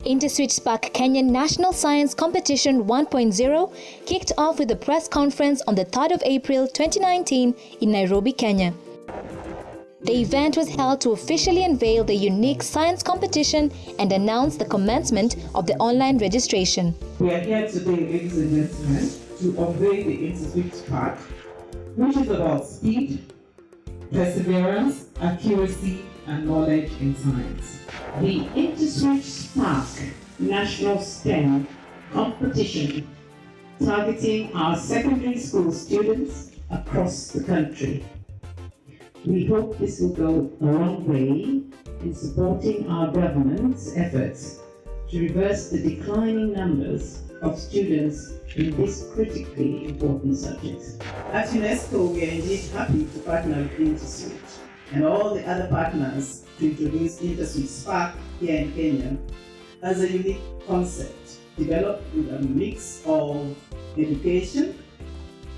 InterswitchSPAKKE Kenyan National Science Competition 1.0 kicked off with a press conference on the 3rd of April 2019 in Nairobi, Kenya. The event was held to officially unveil the unique science competition and announce the commencement of the online registration. We are here today, ladies and gentlemen, to unveil the InterswitchSPAKKE, which is about speed, perseverance, accuracy, and knowledge in science. The InterswitchSPAKKE National STEM Competition, targeting our secondary school students across the country. We hope this will go a long way in supporting our government's efforts to reverse the declining numbers of students in this critically important subject. At UNESCO, we are indeed happy to partner with IntersWitch and all the other partners to introduce InterswitchSPAKKE here in Kenya as a unique concept developed with a mix of education,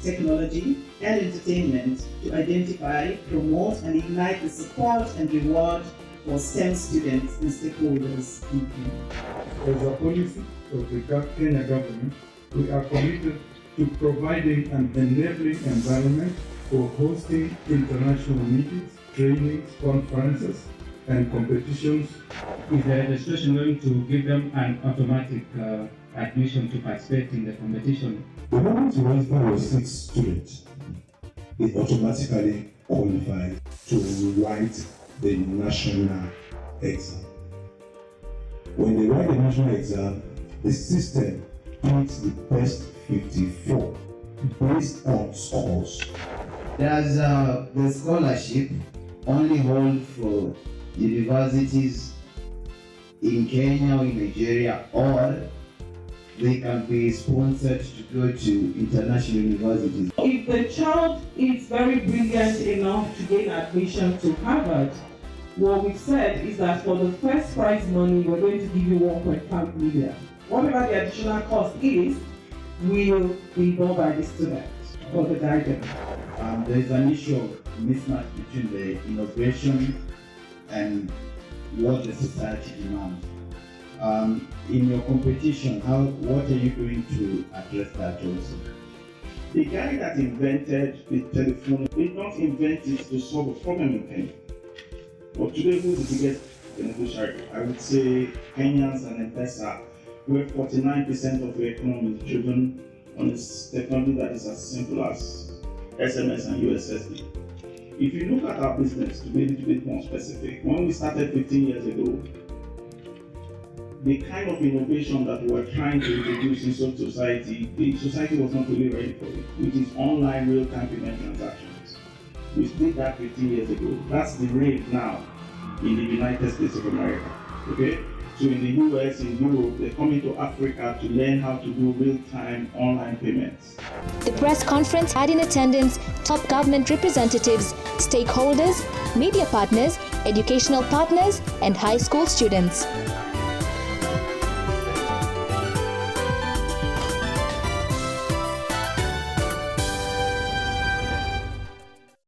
technology, and entertainment to identify, promote, and ignite the support and reward for STEM students and stakeholders in Kenya. As a policy of the Kenya government, we are committed to providing an enabling environment for hosting international meetings, trainings, conferences, and competitions. Is the registration going to give them an automatic admission to participate in the competition? The moment you register your 6 students, it automatically qualifies to write the national exam. When they write the national exam, the system picks the best 54 based on scores. Does the scholarship only hold for universities in Kenya or in Nigeria, or they can be sponsored to go to international universities? If the child is very brilliant enough to gain admission to Harvard, what we've said is that for the first prize money, we're going to give you 1.5 million. Whatever the additional cost is, will be borne by the student for the guidance. There is an issue of mismatch between the innovation and what the society demands. In your competition, what are you going to address that also? The guy that invented the telephone did not invent it to solve a problem in Kenya. But today, who is the biggest beneficiary? I would say Kenyans and M-Pesa, where 49% of the economy is driven on this technology that is as simple as SMS and USSD. If you look at our business, to be a little bit more specific, when we started 15 years ago, the kind of innovation that we were trying to introduce in society, the society was not really ready for it, which is online real-time payment transactions. We did that 15 years ago. That's the rate now in the United States of America. Okay? So in the US, in Europe, they're coming to Africa to learn how to do real-time online payments. The press conference had in attendance top government representatives, stakeholders, media partners, educational partners, and high school students.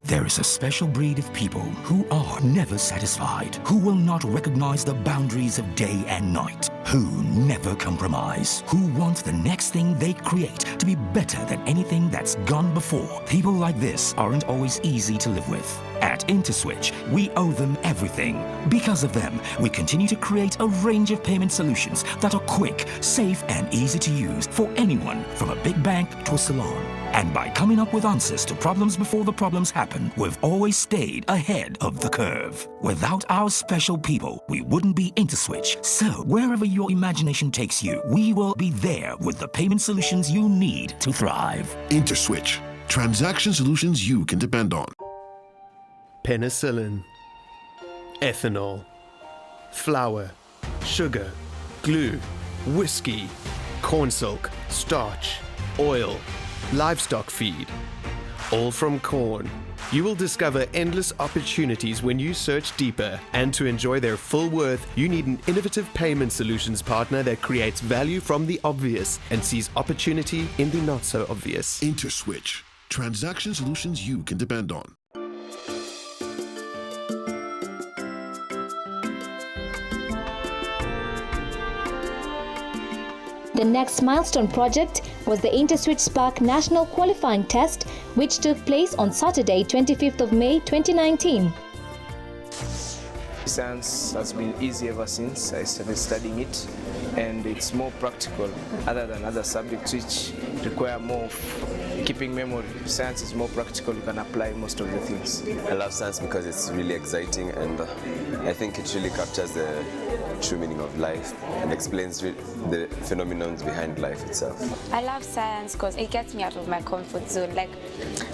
There is a special breed of people who are never satisfied, who will not recognize the boundaries of day and night, who never compromise, who want the next thing they create to be better than anything that's gone before. People like this aren't always easy to live with. At IntersWitch, we owe them everything. Because of them, we continue to create a range of payment solutions that are quick, safe, and easy to use for anyone, from a big bank to a salon. And by coming up with answers to problems before the problems happen, we've always stayed ahead of the curve. Without our special people, we wouldn't be IntersWitch. So wherever your imagination takes you, we will be there with the payment solutions you need to thrive. Interswitch. Transaction solutions you can depend on. Penicillin, ethanol, flour, sugar, glue, whiskey, corn silk, starch, oil, livestock feed, all from corn. You will discover endless opportunities when you search deeper, and to enjoy their full worth, you need an innovative payment solutions partner that creates value from the obvious and sees opportunity in the not so obvious. IntersWitch. Transaction solutions you can depend on. The next milestone project was the InterswitchSPAKKE National Qualifying Test, which took place on Saturday, 25th of May 2019. Science has been easy ever since I started studying it, and it's more practical other than other subjects which require more of keeping memory. Science is more practical, you can apply most of the things. I love science because it's really exciting, and I think it really captures the true meaning of life and explains the phenomena behind life itself. I love science because it gets me out of my comfort zone. Like,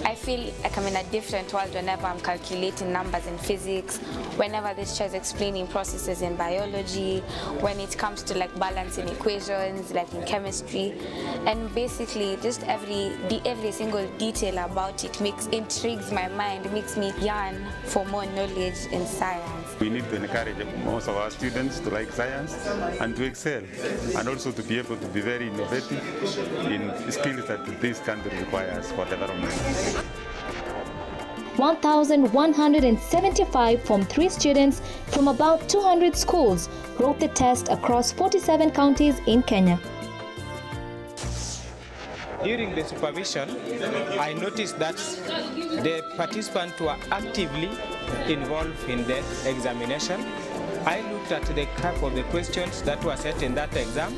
I feel like I'm in a different world whenever I'm calculating numbers in physics, whenever this teacher is explaining processes in biology, when it comes to like balancing equations, like in chemistry, and basically just every single detail about it intrigues my mind, makes me yearn for more knowledge in science. We need to encourage most of our students to like science and to excel, and also to be able to be very innovative in skills that this country requires for development. 1,175 Form 3 students from about 200 schools wrote the test across 47 counties in Kenya. During the supervision, I noticed that the participants were actively involved in the examination. I looked at the cap of the questions that were set in that exam.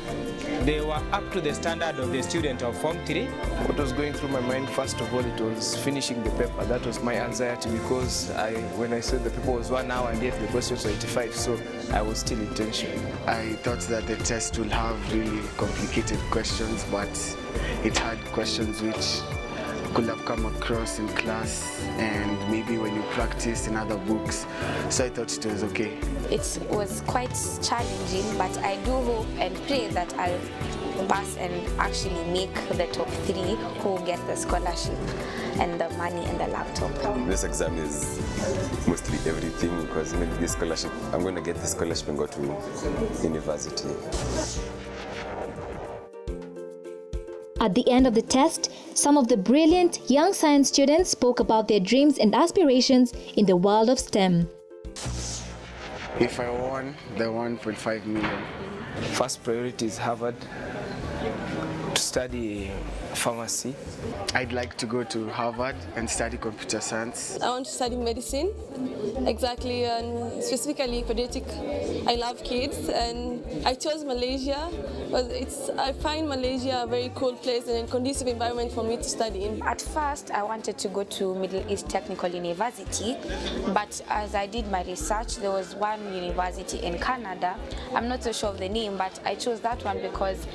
They were up to the standard of the student of Form 3. What was going through my mind, first of all, it was finishing the paper. That was my anxiety because when I said the paper was 1 hour and yet the questions were 85, so I was still in tension. I thought that the test will have really complicated questions, but it had questions which could have come across in class and maybe when you practice in other books. So I thought it was okay. It was quite challenging, but I do hope and pray that I'll pass and actually make the top 3 who get the scholarship and the money and the laptop. This exam is mostly everything because maybe this scholarship, I'm going to get this scholarship and go to university. At the end of the test, some of the brilliant young science students spoke about their dreams and aspirations in the world of STEM. If I won the 1.5 million, first priority is Harvard, to study pharmacy. I'd like to go to Harvard and study computer science. I want to study medicine, exactly, and specifically pediatric. I love kids, and I chose Malaysia because I find Malaysia a very cool place and a conducive environment for me to study in. At first, I wanted to go to Middle East Technical University, but as I did my research, there was one university in Canada. I'm not so sure of the name, but I chose that one because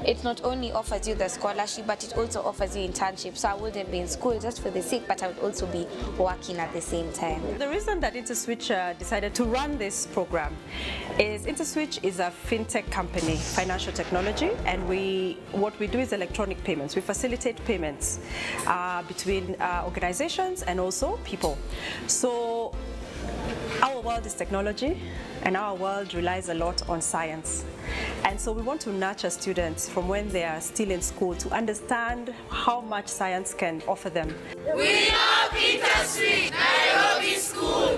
it not only offers you the scholarship, but it also offers you internship. So I wouldn't be in school just for the sake, but I would also be working at the same time. The reason that IntersWitch decided to run this program is IntersWitch is a fintech company, financial technology, and what we do is electronic payments. We facilitate payments between organizations and also people. So our world is technology, and our world relies a lot on science. And so we want to nurture students from when they are still in school to understand how much science can offer them. We love Interswitch Nairobi School.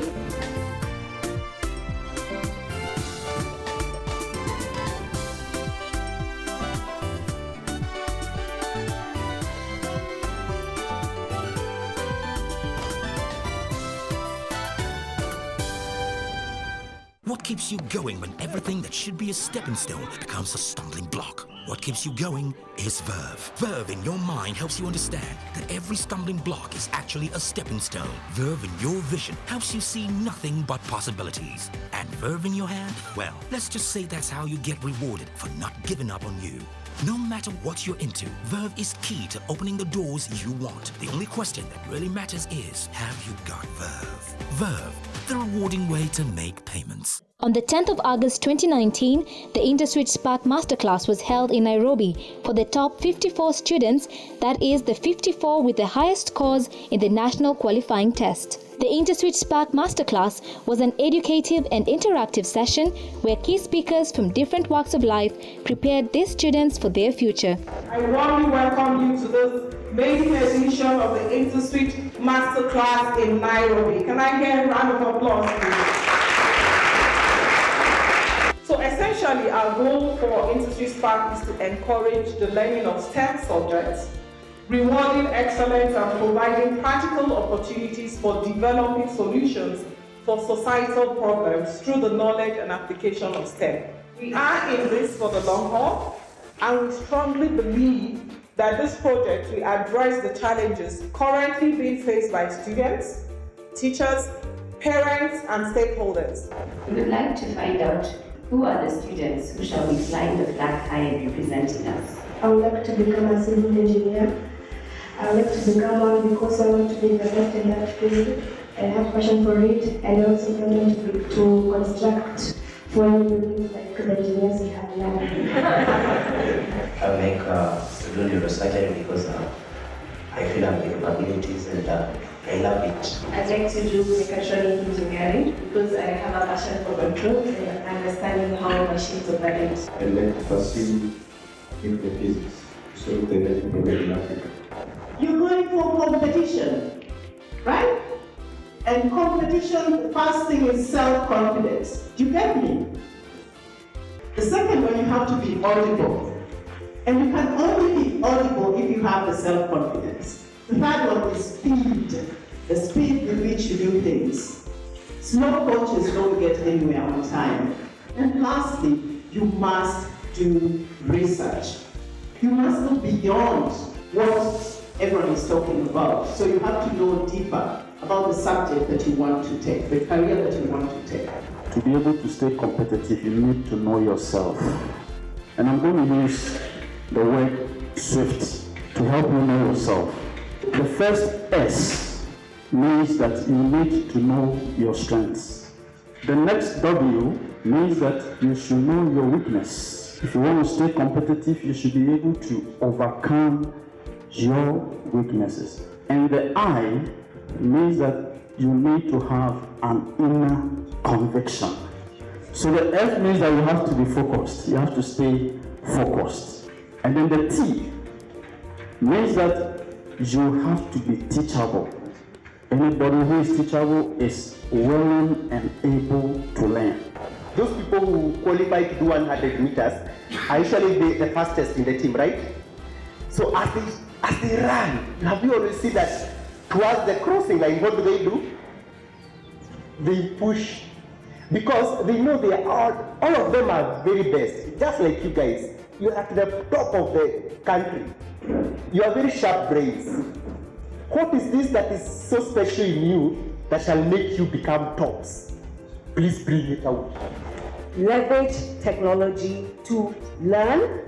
What keeps you going when everything that should be a stepping stone becomes a stumbling block? What keeps you going is Verve. Verve in your mind helps you understand that every stumbling block is actually a stepping stone. Verve in your vision helps you see nothing but possibilities. And Verve in your hand? Well, let's just say that's how you get rewarded for not giving up on you. No matter what you're into, Verve is key to opening the doors you want. The only question that really matters is, have you got Verve? Verve, the rewarding way to make payments. On the 10th of August 2019, the InterswitchSPAKKE Masterclass was held in Nairobi for the top 54 students, that is, the 54 with the highest scores in the national qualifying test. The InterswitchSPAKKE Masterclass was an educative and interactive session where key speakers from different walks of life prepared these students for their future. I warmly welcome you to this maiden edition of the Interswitch Masterclass in Nairobi. Can I hear a round of applause, please? So essentially, Essentially, our goal for InterswitchSPAKKE is to encourage the learning of STEM subjects, rewarding excellence and providing practical opportunities for developing solutions for societal problems through the knowledge and application of STEM. We are in this for the long haul, and we strongly believe that this project will address the challenges currently being faced by students, teachers, parents, and stakeholders. We would like to find out who are the students who shall be flying the flag high and representing us. I would like to become a civil engineer. I would like to become one because I want to be the best in that field. I have passion for it, and I also want to construct foreign buildings like the engineers we have now. I'll make a civil neurosurgery because I feel I have the capabilities and I love it. I'd like to do mechatronic engineering because I have a passion for controls and understanding how machines operate. I'd like to pursue nuclear physics to solve the energy problem in Africa. You're going for competition, right? And competition, the first thing is self-confidence. Do you get me? The second one, you have to be audible. And you can only be audible if you have the self-confidence. The third one is speed. The speed with which you do things. Slow coaches don't get anywhere on time. And lastly, you must do research. You must go beyond what everyone is talking about. So you have to go deeper about the subject that you want to take, the career that you want to take. To be able to stay competitive, you need to know yourself. And I'm going to use the word SWIFT to help you know yourself. The first S means that you need to know your strengths. The next W means that you should know your weakness. If you want to stay competitive, you should be able to overcome your weaknesses. And the I means that you need to have an inner conviction. So the F means that you have to be focused. You have to stay focused. And then the T means that you have to be teachable. Anybody who is teachable is willing and able to learn. Those people who qualify to do 100 meters are usually the fastest in the team, right? So as they run, have you always seen that towards the crossing line, what do? They push. Because they know they are all of them are very best. Just like you guys. You're at the top of the country. You are very sharp brains. What is this that is so special in you that shall make you become tops? Please bring it out. Leverage technology to learn,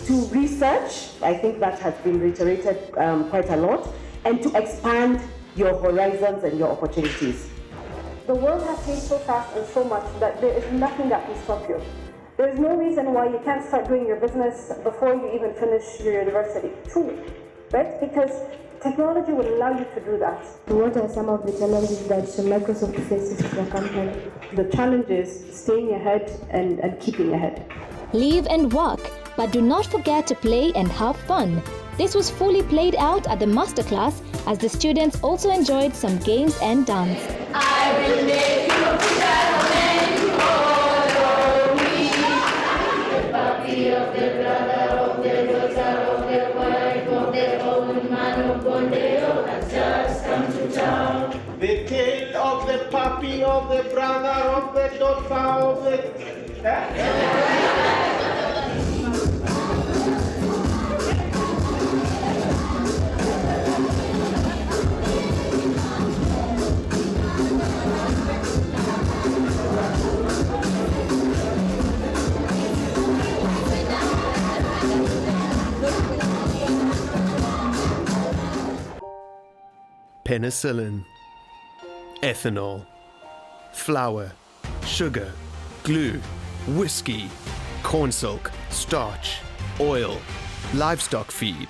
to research. I think that has been reiterated quite a lot, and to expand your horizons and your opportunities. The world has changed so fast and so much that there is nothing that can stop you. There's no reason why you can't start doing your business before you even finish your university, truly, right? Because technology will allow you to do that. What are some of the challenges that Microsoft faces as a company? The challenge is staying ahead and keeping ahead. Live and work, but do not forget to play and have fun. This was fully played out at the masterclass as the students also enjoyed some games and dance. I will make you a child when you follow me. The puppy of the brother of the daughter of the wife of the old man of Bondeo has just come to town. The kid of the puppy of the brother of the daughter of the... Penicillin, ethanol, flour, sugar, glue, whiskey, cornstalk, starch, oil, livestock feed,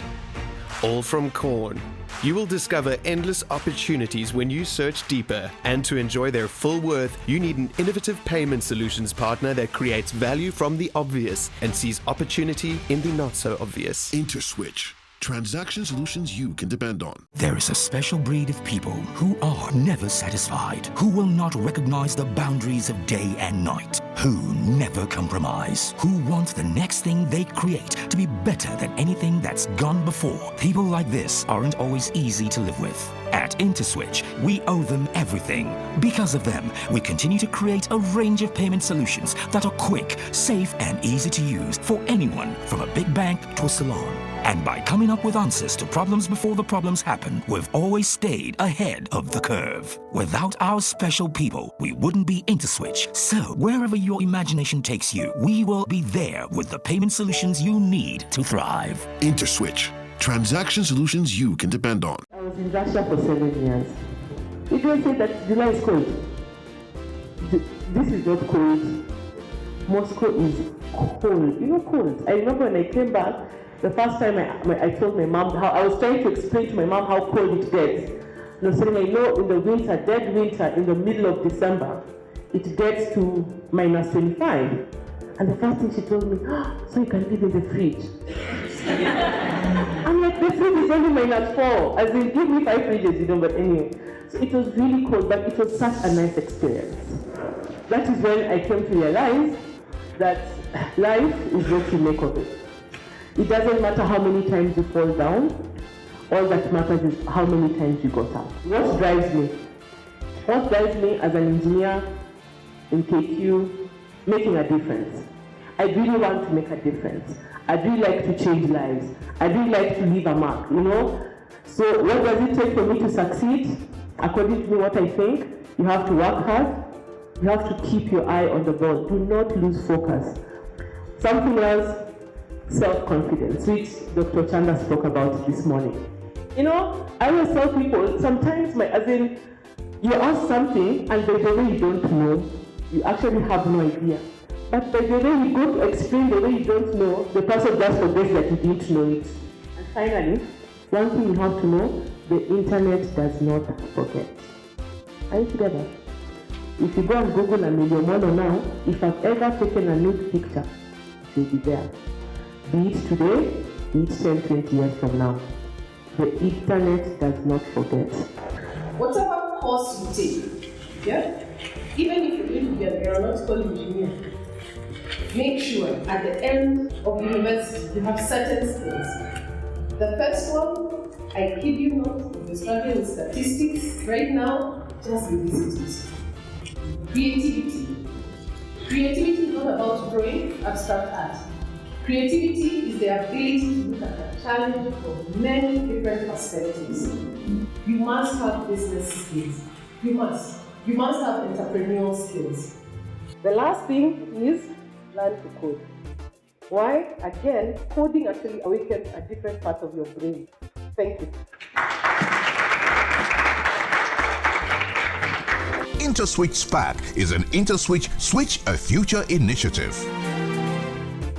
all from corn. You will discover endless opportunities when you search deeper, and to enjoy their full worth, you need an innovative payment solutions partner that creates value from the obvious and sees opportunity in the not so obvious. Interswitch. transaction solutions you can depend on. There is a special breed of people who are never satisfied, who will not recognize the boundaries of day and night, who never compromise, who want the next thing they create to be better than anything that's gone before. People like this aren't always easy to live with. At IntersWitch, we owe them everything. Because of them, we continue to create a range of payment solutions that are quick, safe, and easy to use for anyone, from a big bank to a salon. And by coming up with answers to problems before the problems happen, we've always stayed ahead of the curve. Without our special people, we wouldn't be IntersWitch. So wherever your imagination takes you, we will be there with the payment solutions you need to thrive. IntersWitch, transaction solutions you can depend on. I was in Russia for 7 years. It will say that July is cold. This is not cold. Moscow is cold. You know, cold. I remember when I came back, the first time I told my mom how I was trying to explain to my mom how cold it gets. And I was saying, I know in the winter, dead winter, in the middle of December, it gets to -25. And the first thing she told me, oh, so you can live in the fridge. I'm like, the fridge is only -4. As in, give me 5 fridges, you know, but anyway. So it was really cold, but it was such a nice experience. That is when I came to realize that life is what you make of it. It doesn't matter how many times you fall down. All that matters is how many times you got up. What drives me? What drives me as an engineer in KQ, making a difference. I really want to make a difference. I'd really like to change lives. I'd really like to leave a mark, you know? So what does it take for me to succeed? According to me, what I think, you have to work hard. You have to keep your eye on the ball. Do not lose focus. Something else, self-confidence, which Dr. Chanda spoke about this morning. You know, I always tell people, sometimes you ask something and by the way you don't know, you actually have no idea. But by the way you go to explain the way you don't know, the person just forgets that you didn't know it. And finally, one thing you have to know, the internet does not forget. Are you together? If you go and Google Eromosele now, if I've ever taken a nude picture, it will be there. Be it today, be it 10, 20 years from now. The internet does not forget. Whatever course you take, yeah? Even if you're going to be an aeronautical engineer, make sure at the end of university you have certain skills. The first one, I kid you not, if you're struggling with statistics right now, just revisit it. Creativity. Creativity is not about drawing abstract art. Creativity is the ability to look at a challenge from many different perspectives. You must have business skills. You must. You must have entrepreneurial skills. The last thing is learn to code. Why? Again, coding actually awakens a different part of your brain. Thank you. InterswitchSPAKKE is an IntersWitch Switch a Future initiative.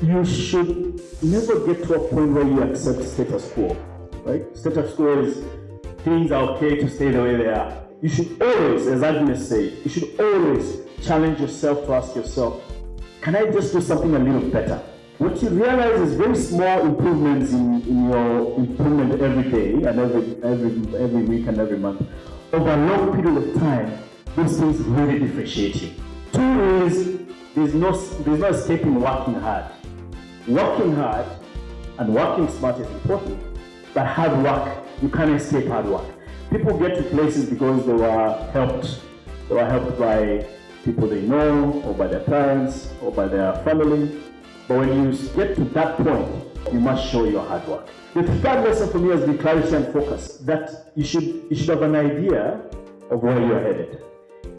You should never get to a point where you accept status quo, right? Status quo is things are okay to stay the way they are. You should always, as Agnes said, you should always challenge yourself to ask yourself, can I just do something a little better? What you realize is very small improvements in your improvement every day and every week and every month. Over a long period of time, those things really differentiate you. Two is, there's no escaping working hard. Working hard and working smart is important, but hard work, you can't escape hard work. People get to places because they were helped. They were helped by people they know, or by their parents, or by their family. But when you get to that point, you must show your hard work. The third lesson for me has been clarity and focus. That you should have an idea of where you're headed,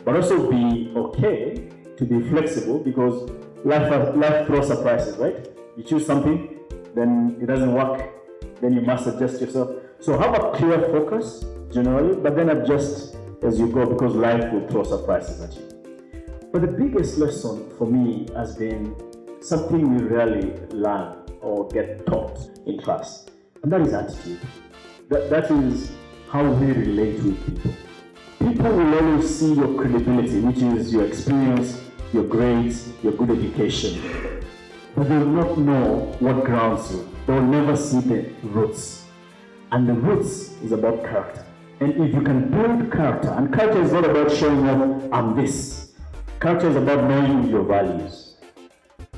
but also be okay to be flexible, because life throws surprises, right? You choose something, then it doesn't work, then you must adjust yourself. So have a clear focus generally, but then adjust as you go, because life will throw surprises at you. But the biggest lesson for me has been something we rarely learn or get taught in class, and that is attitude. That is how we relate with people. People will always see your credibility, which is your experience, your grades, your good education, but they will not know what grounds you. They will never see the roots. And the roots is about character. And if you can build character, and character is not about showing off, I'm this. Character is about knowing your values.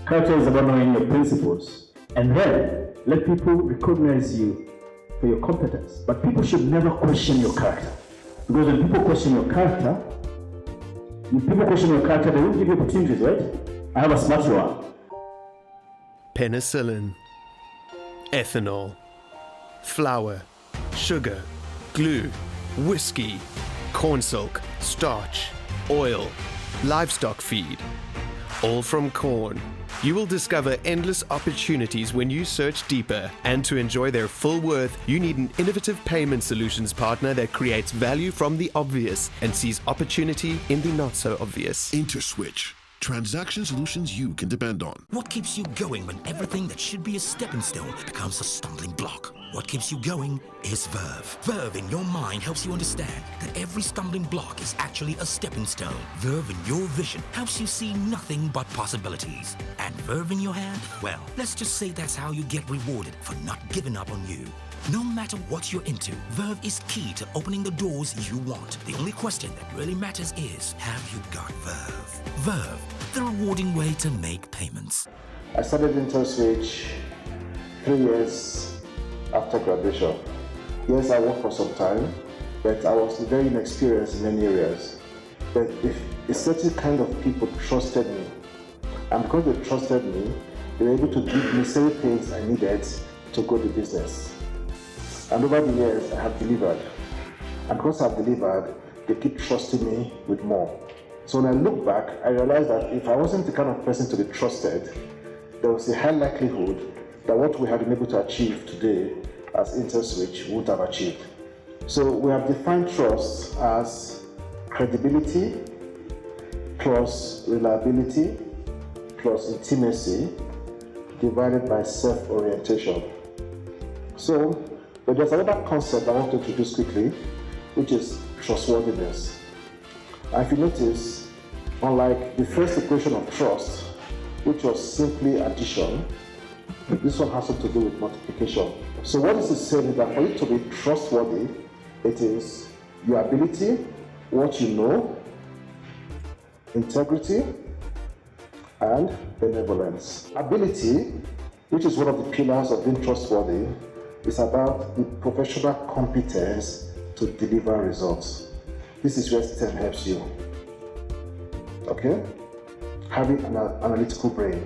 Character is about knowing your principles. And then let people recognize you for your competence. But people should never question your character. Because when people question your character, they won't give you opportunities, right? I have a smart one. Penicillin, ethanol, flour, sugar, glue, whiskey, corn silk, starch, oil, livestock feed, all from corn. You will discover endless opportunities when you search deeper, and to enjoy their full worth, you need an innovative payment solutions partner that creates value from the obvious and sees opportunity in the not so obvious. IntersWitch. Transaction solutions you can depend on. What keeps you going when everything that should be a stepping stone becomes a stumbling block? What keeps you going is Verve. Verve in your mind helps you understand that every stumbling block is actually a stepping stone. Verve in your vision helps you see nothing but possibilities. And Verve in your hand? Well, let's just say that's how you get rewarded for not giving up on you. No matter what you're into, Verve is key to opening the doors you want. The only question that really matters is, have you got Verve? Verve, the rewarding way to make payments. I started Interswitch 3 years after graduation. Yes, I worked for some time, but I was very inexperienced in many areas. But if a certain kind of people trusted me, and because they trusted me, they were able to give me certain things I needed to grow the business. And over the years, I have delivered. And because I've delivered, they keep trusting me with more. So when I look back, I realized that if I wasn't the kind of person to be trusted, there was a high likelihood that what we have been able to achieve today as IntersWitch would have achieved. So we have defined trust as credibility plus reliability plus intimacy divided by self-orientation. But there's another concept I want to introduce quickly, which is trustworthiness. And if you notice, unlike the first equation of trust, which was simply addition, this one has something to do with multiplication. So what this is saying is that for you to be trustworthy, it is your ability, what you know, integrity, and benevolence. Ability, which is one of the pillars of being trustworthy, is about the professional competence to deliver results. This is where STEM helps you. Okay? Having an analytical brain.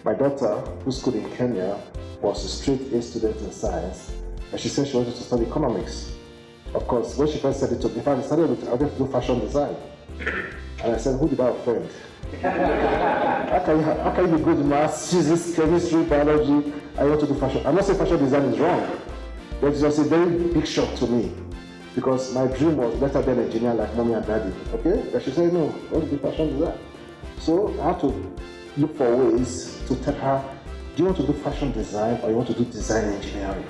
My daughter, who schooled in Kenya, was a straight A student in science, and she said she wanted to study economics. Of course, when she first said it to me, in fact, I started with, I wanted to do fashion design. And I said, who did I offend? How can you go to maths, physics, chemistry, biology, I want to do fashion? I'm not saying fashion design is wrong, but it was a very big shock to me because my dream was let her be an engineer like mommy and daddy, okay? But she said, no, I want to do fashion design. So I had to look for ways to tell her, do you want to do fashion design or you want to do design engineering?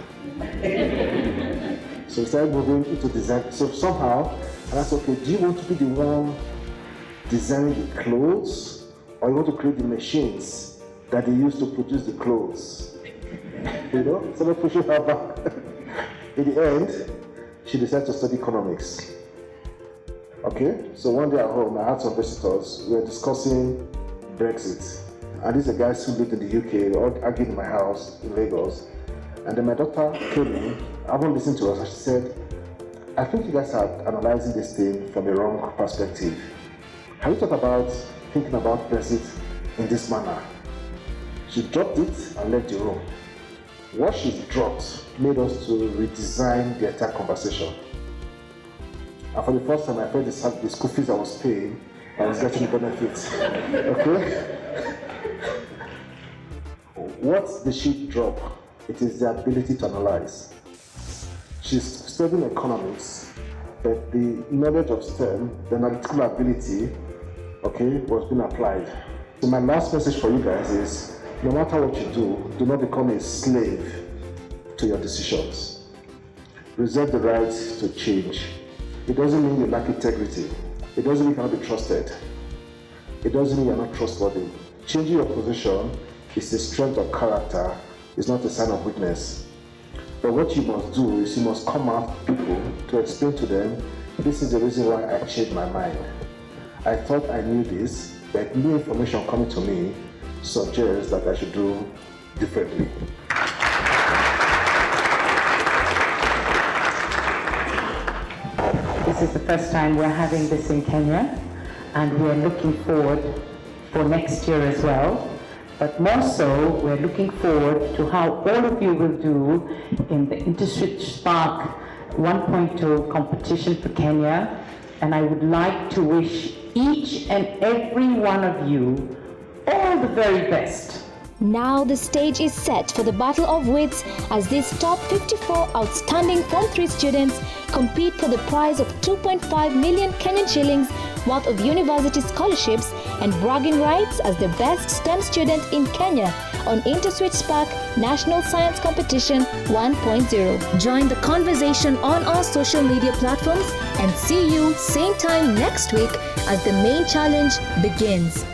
So we started moving into design. So somehow, and I said, okay, do you want to be the one designing the clothes or you want to create the machines that they use to produce the clothes? You know, so I pushing her back. In the end, she decided to study economics. Okay, so one day at home, I had some visitors. We were discussing Brexit. And these are guys who lived in the UK, all argued in my house in Lagos. And then my daughter came in, I haven't listened to us, and she said, I think you guys are analyzing this thing from a wrong perspective. Have you thought about thinking about Brexit in this manner? She dropped it and left the room. What she dropped made us to redesign the entire conversation. And for the first time, I felt the school fees I was paying, I was getting benefits. Okay? What did she drop? It is the ability to analyze. She's studying economics, but the knowledge of STEM, the analytical ability, okay, was being applied. So my last message for you guys is, no matter what you do not become a slave to your decisions. Reserve the right to change. It doesn't mean you lack integrity. It doesn't mean you cannot be trusted. It doesn't mean you're not trustworthy. Changing your position is a strength of character, it's not a sign of weakness. But what you must do is you must come after people to explain to them, this is the reason why I changed my mind. I thought I knew this, but new information coming to me suggests that I should do differently. This is the first time we're having this in Kenya, and we're looking forward for next year as well. But more so, we're looking forward to how all of you will do in the InterswitchSPAKKE 1.0 competition for Kenya. And I would like to wish each and every one of you all the very best. Now the stage is set for the battle of wits as these top 54 outstanding Form 3 students compete for the prize of 2.5 million Kenyan shillings worth of university scholarships and bragging rights as the best STEM student in Kenya on InterswitchSPAKKE National Science Competition 1.0. Join the conversation on our social media platforms and see you same time next week as the main challenge begins.